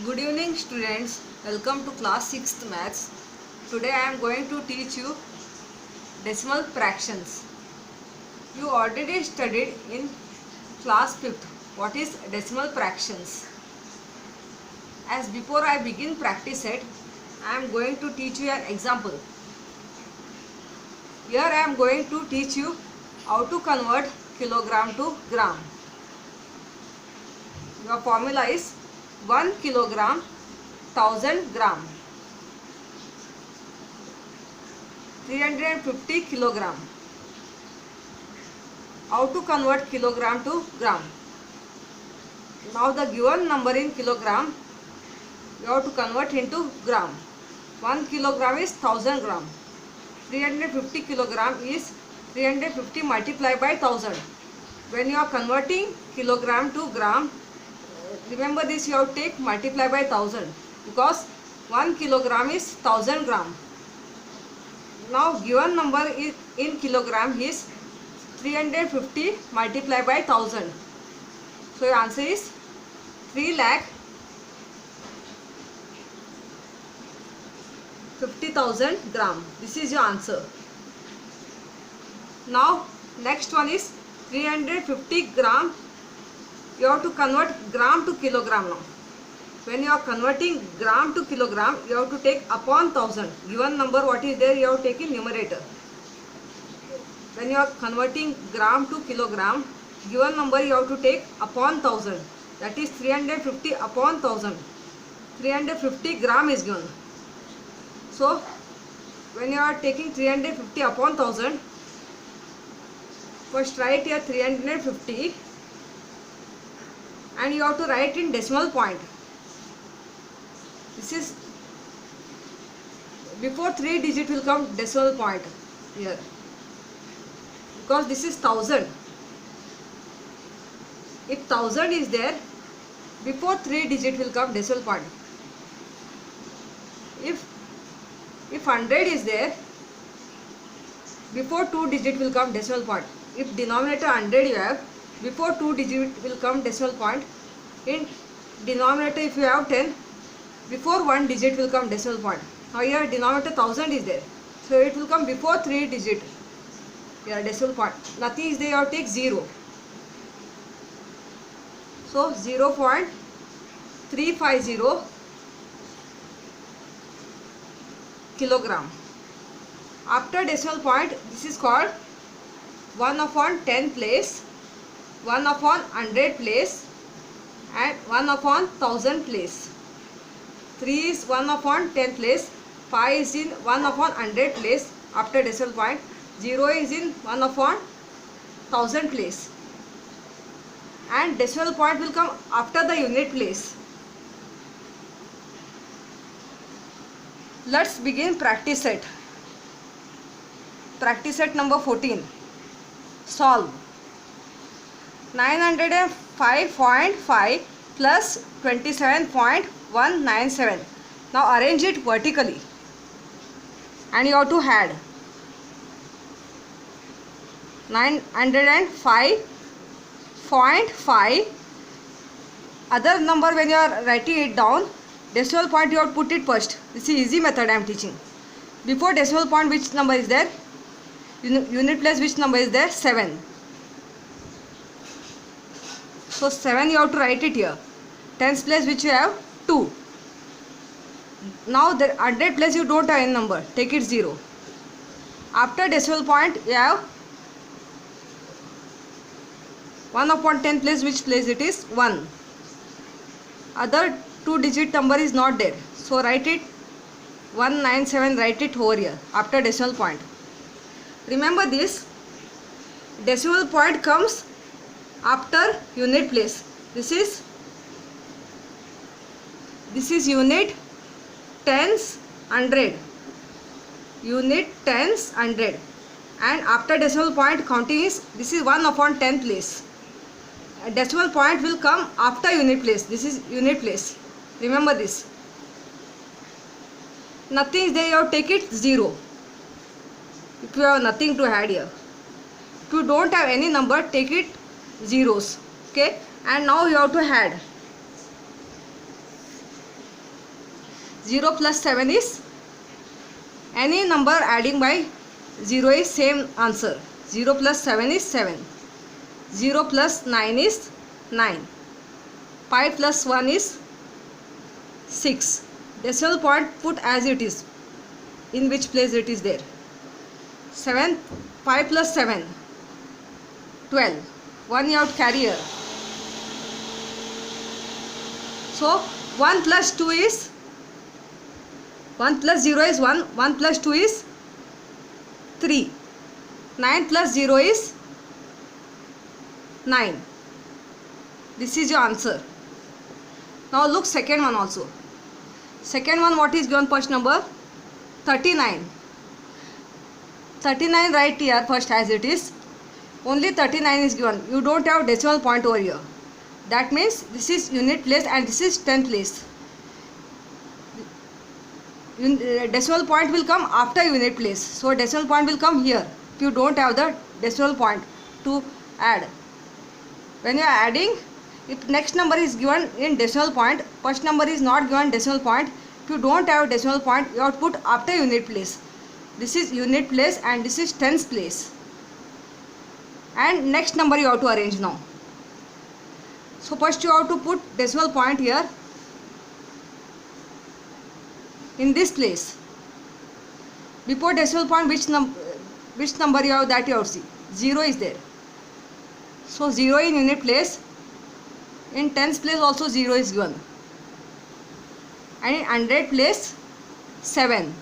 Good evening students, welcome to class 6th maths. Today I am going to teach you decimal fractions. You already studied in class 5th what is decimal fractions. As before I begin practice set, I am going to teach you an example. Here I am going to teach you how to convert kilogram to gram. Your formula is 1 kilogram 1000 gram, 350 kilogram. How to convert kilogram to gram? Now the given number in kilogram you have to convert into gram. 1 kilogram is 1000 gram. 350 kilogram is 350 multiplied by 1000. When you are converting kilogram to gram, remember this, you have to take multiply by 1000 because 1 kilogram is 1000 gram. Now given number in kilogram is 350 multiplied by 1000. So your answer is 3,50,000 gram. This is your answer. Now next one is 350 gram. You have to convert gram to kilogram now. When you are converting gram to kilogram, you have to take upon 1000. Given number what is there, you have to take in numerator. When you are converting gram to kilogram, given number you have to take upon 1000. That is 350 upon 1000. 350 gram is given. So when you are taking 350 upon 1000, first write here 350. And you have to write in decimal point. This is before 3 digit will come decimal point here, because this is 1000. If 1000 is there, before 3 digit will come decimal point. If 100 is there, before 2 digit will come decimal point. If denominator 100 you have, before 2 digit will come decimal point. In denominator if you have 10, before 1 digit will come decimal point. Now here denominator 1000 is there, so it will come before 3 digit here decimal point. Nothing is there, you have to take 0. So 0.350 kilogram. After decimal point, this is called 1 upon 10 place, 1 upon 100 place and 1 upon 1000 place. 3 is 1 upon 10 place, 5 is in 1 upon 100 place after decimal point, 0 is in 1 upon 1000 place, and decimal point will come after the unit place. Let's begin practice set. Practice set number 14. Solve. 905.5 plus 27.197. Now arrange it vertically and you have to add 905.5. Other number when you are writing it down, decimal point you have to put it first. This is easy method I am teaching. Before decimal point which number is there? Unit place which number is there? 7. So 7 you have to write it here. Tens place which you have 2. Now the 100 place you don't have any number, take it 0. After decimal point you have 1 upon 10 place, which place it is? 1. Other 2 digit number is not there, so write it 197, write it over here after decimal point. Remember this, decimal point comes after unit place. This is unit, tens, 100. Unit, tens, 100. And after decimal point counting is, this is 1 upon 10 place. A decimal point will come after unit place. This is unit place. Remember this. Nothing is there, you have to take it 0. If you have nothing to add here. If you don't have any number, take it zeros. Okay. And now you have to add 0 plus 7 is, any number adding by 0 is same answer. 0 plus 7 is 7. 0 plus 9 is 9. 5 plus 1 is 6. Decimal point put as it is, in which place it is there. 7, 5 plus 7, 12. 1 you have to carry here. So 1 plus 2 is, 1 plus 0 is 1, 1 plus 2 is 3. 9 plus 0 is 9. This is your answer. Now look second one also. Second one, what is given first number? 39. 39 right here first as it is. Only 39 is given. You don't have decimal point over here. That means this is unit place and this is 10th place. Decimal point will come after unit place. So decimal point will come here. If you don't have the decimal point to add. When you are adding, if next number is given in decimal point, first number is not given decimal point. If you don't have decimal point, you have to put after unit place. This is unit place and this is tens place. And next number you have to arrange now. So first you have to put decimal point here in this place. Before decimal point, which number you have, that you have to see. 0 is there. So 0 in unit place. In tens place also 0 is given. And in hundred place 7.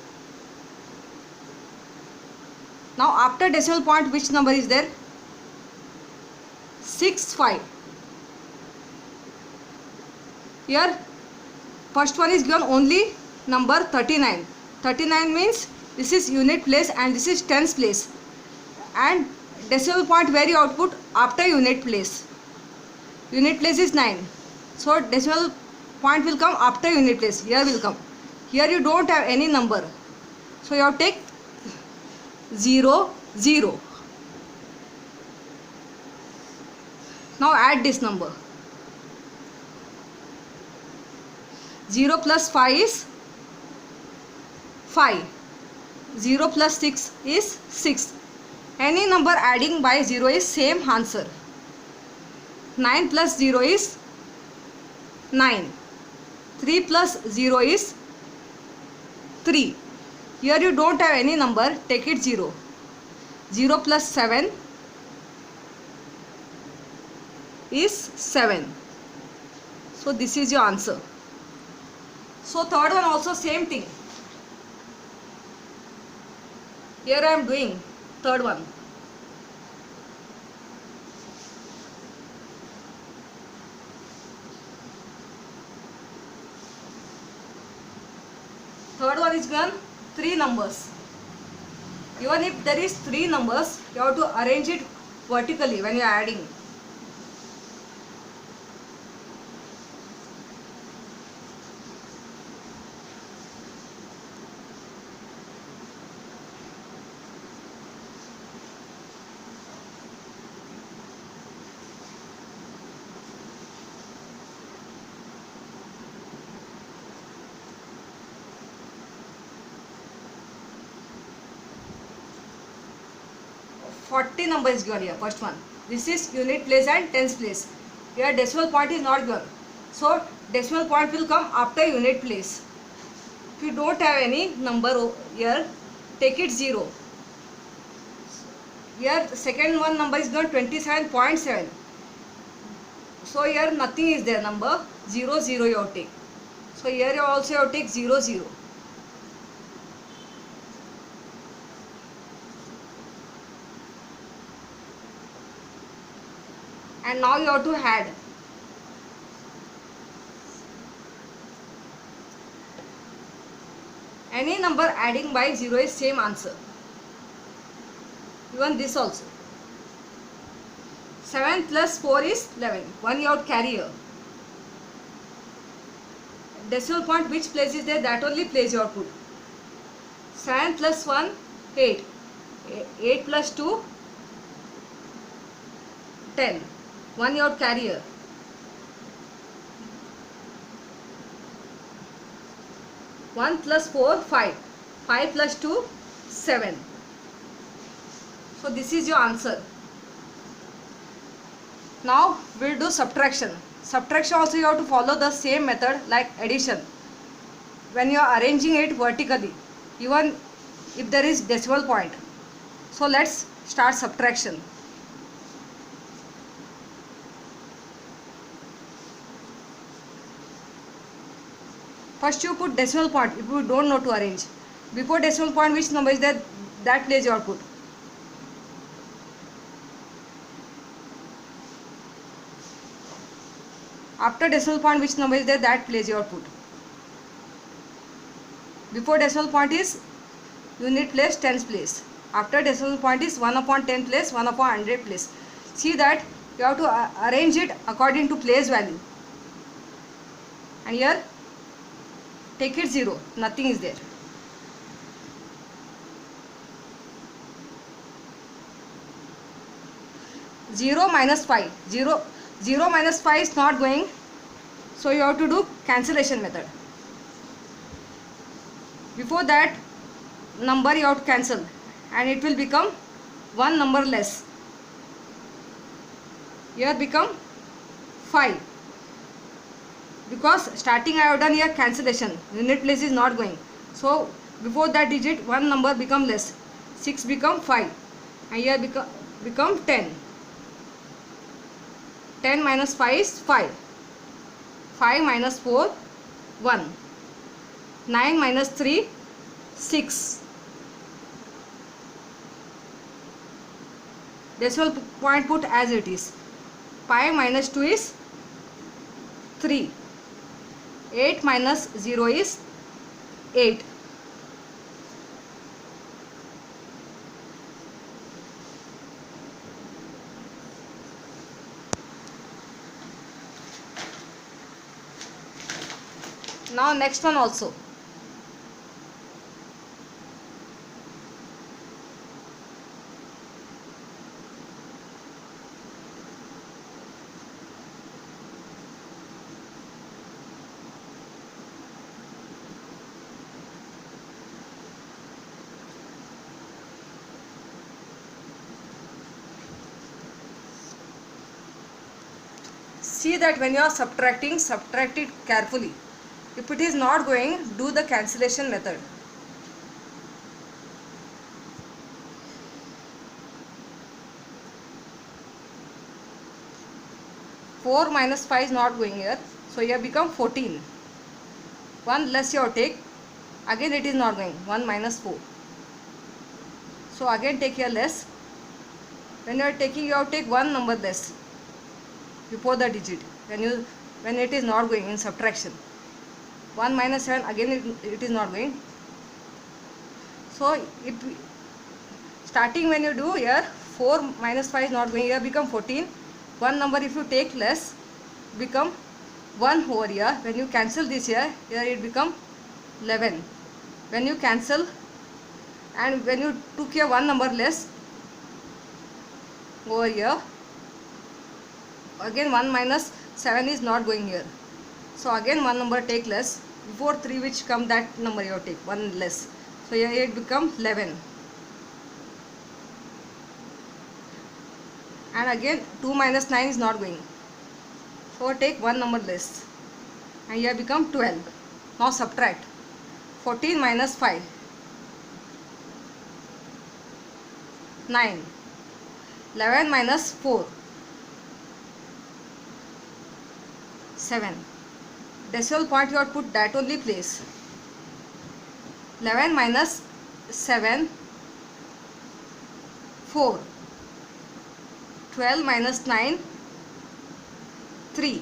Now after decimal point, which number is there? 6, 5. Here first one is given only number 39. 39 means this is unit place and this is tens place. And decimal point where you output after unit place. Unit place is 9. So decimal point will come after unit place. Here will come. Here you don't have any number. So you have to take 0, 0. Now add this number. 0 plus 5 is 5. 0 plus 6 is 6. Any number adding by 0 is same answer. 9 plus 0 is 9. 3 plus 0 is 3. Here you don't have any number, take it 0. 0 plus 7 is 7. So this is your answer. So third one also same thing. Here I am doing third one. Third one is given 3 numbers. Even if there is 3 numbers, you have to arrange it vertically when you are adding. Forty number is given here, first one. This is unit place and tens place. Here decimal point is not given. So decimal point will come after unit place. If you don't have any number here, take it 0. Here second one number is given 27.7. So here nothing is there, number 0, 0 you have to take. So here you also have to take 0, 0. And now you have to add. Any number adding by 0 is same answer. Even this also. 7 plus 4 is 11. 1 you have to carry here. Decimal point which place is there, that only place you have to put. 7 plus 1, 8. 8 plus 2, 10. 1 you have to carry here. 1 plus 4, 5. 5 plus 2, 7. So this is your answer. Now we'll do subtraction. Subtraction also you have to follow the same method like addition. When you are arranging it vertically, even if there is decimal point. So let's start subtraction. First you put decimal point if you don't know to arrange. Before decimal point which number is there, that place you are put. After decimal point which number is there, that place you are put. Before decimal point is unit place, tens place. After decimal point is 1 upon 10 place, 1 upon 100 place. See that you have to arrange it according to place value. And here take it 0, nothing is there. Zero minus 5. 0 minus 5 is not going. So you have to do cancellation method. Before that number you have to cancel and it will become one number less. Here become 5. Because starting I have done here cancellation. Unit place is not going. So before that digit one number become less. 6 become 5. And here become 10. 10 minus 5 is 5. 5 minus 4, 1. 9 minus 3, 6. Decimal point put as it is. 5 minus 2 is 3. 8 minus 0 is 8. Now next one also. See that when you are subtracting, subtract it carefully. If it is not going, do the cancellation method. Four minus 5 is not going here. So here become 14. 1 less you take. Again it is not going. 1 minus 4. So again take here less. When you are taking, you have to take one number less before the digit. When it is not going in subtraction. 1 minus 7, again it is not going. So if starting when you do here 4 minus 5 is not going, here become 14. One number if you take less become 1 over here. When you cancel this here it become 11. When you cancel and when you took here one number less over here, again 1 minus 7 is not going here. So again one number take less. Before 3 which come, that number you take one less. So here it become 11. And again 2 minus 9 is not going. So take one number less. And here become 12. Now subtract. 14 minus 5. 9. 11 minus 4. 7. Decimal point you have put that only place. 11 minus 7, 4. 12 minus 9, 3.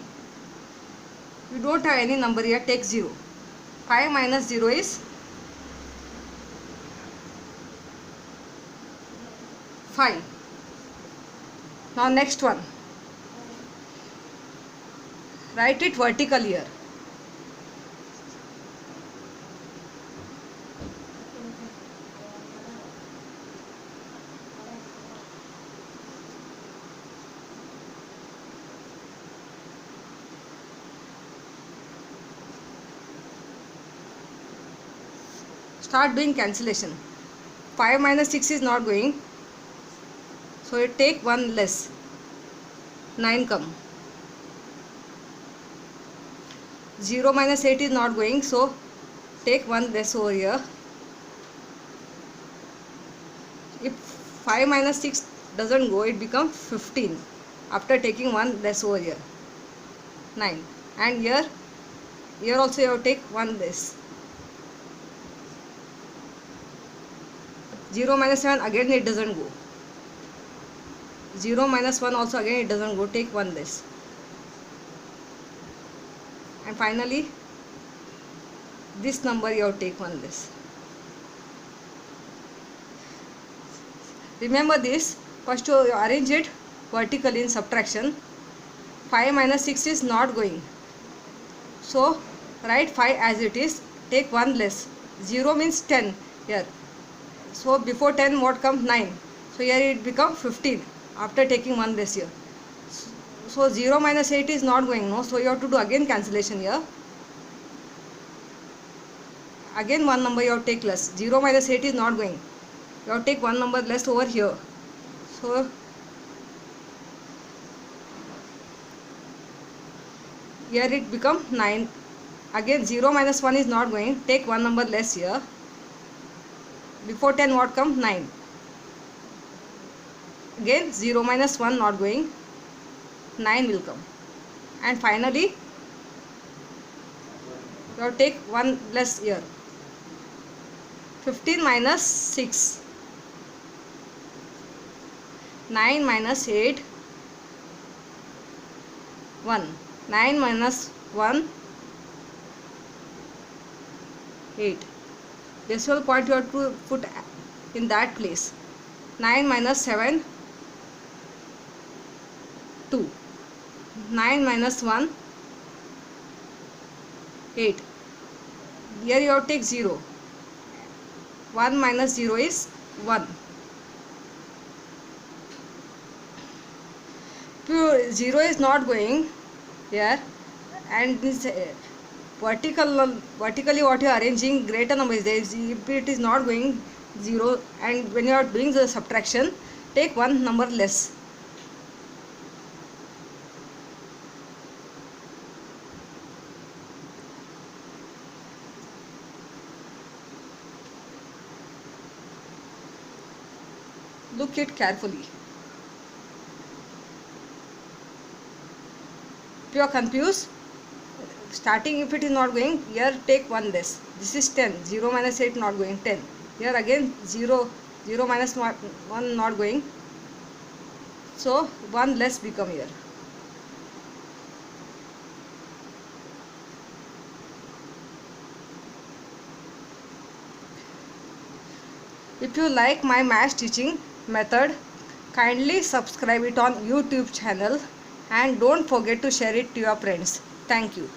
You don't have any number here, take 0. 5 minus 0 is 5. Now next one. Write it vertical here. start doing cancellation. 5 minus 6 is not going, so you take 1 less, 9 come. 0 minus 8 is not going, so take 1 less over here. If 5 minus 6 doesn't go, it becomes 15 after taking 1 less over here, 9. And here also you have to take 1 less. 0 minus 7, again it doesn't go. 0 minus 1 also again it doesn't go, take 1 less. And finally this number you have to take 1 less. Remember this, first you arrange it vertically in subtraction. 5 minus 6 is not going, so write 5 as it is, take 1 less. 0 means 10 here, so before 10 what comes? 9, so here it becomes 15 after taking 1 less here. So 0 minus 8 is not going, no, so you have to do again cancellation here. Again one number you have to take less. 0 minus 8 is not going, you have to take 1 number less over here. So here it becomes 9. Again 0 minus 1 is not going, take 1 number less here. Before 10 what comes? 9. Again 0 minus 1 not going, 9 will come. And finally you have to take 1 less here. 15 minus 6, 9 minus 8, 1. 9 minus 1, 8. Decimal point you have to put in that place. 9 minus 7, 2. 9 minus 1, 8. Here you have to take 0. 1 minus 0 is 1. If 0 is not going here, and this vertically what you are arranging, greater number is there. If it is not going 0, and when you are doing the subtraction, take 1 number less. Look it carefully. If you are confused, starting if it is not going, here take 1 less. This is 10. 0 minus 8 not going, 10. Here again 0 minus 1 not going, so 1 less become here. If you like my math teaching method, kindly subscribe it on YouTube channel and don't forget to share it to your friends. Thank you.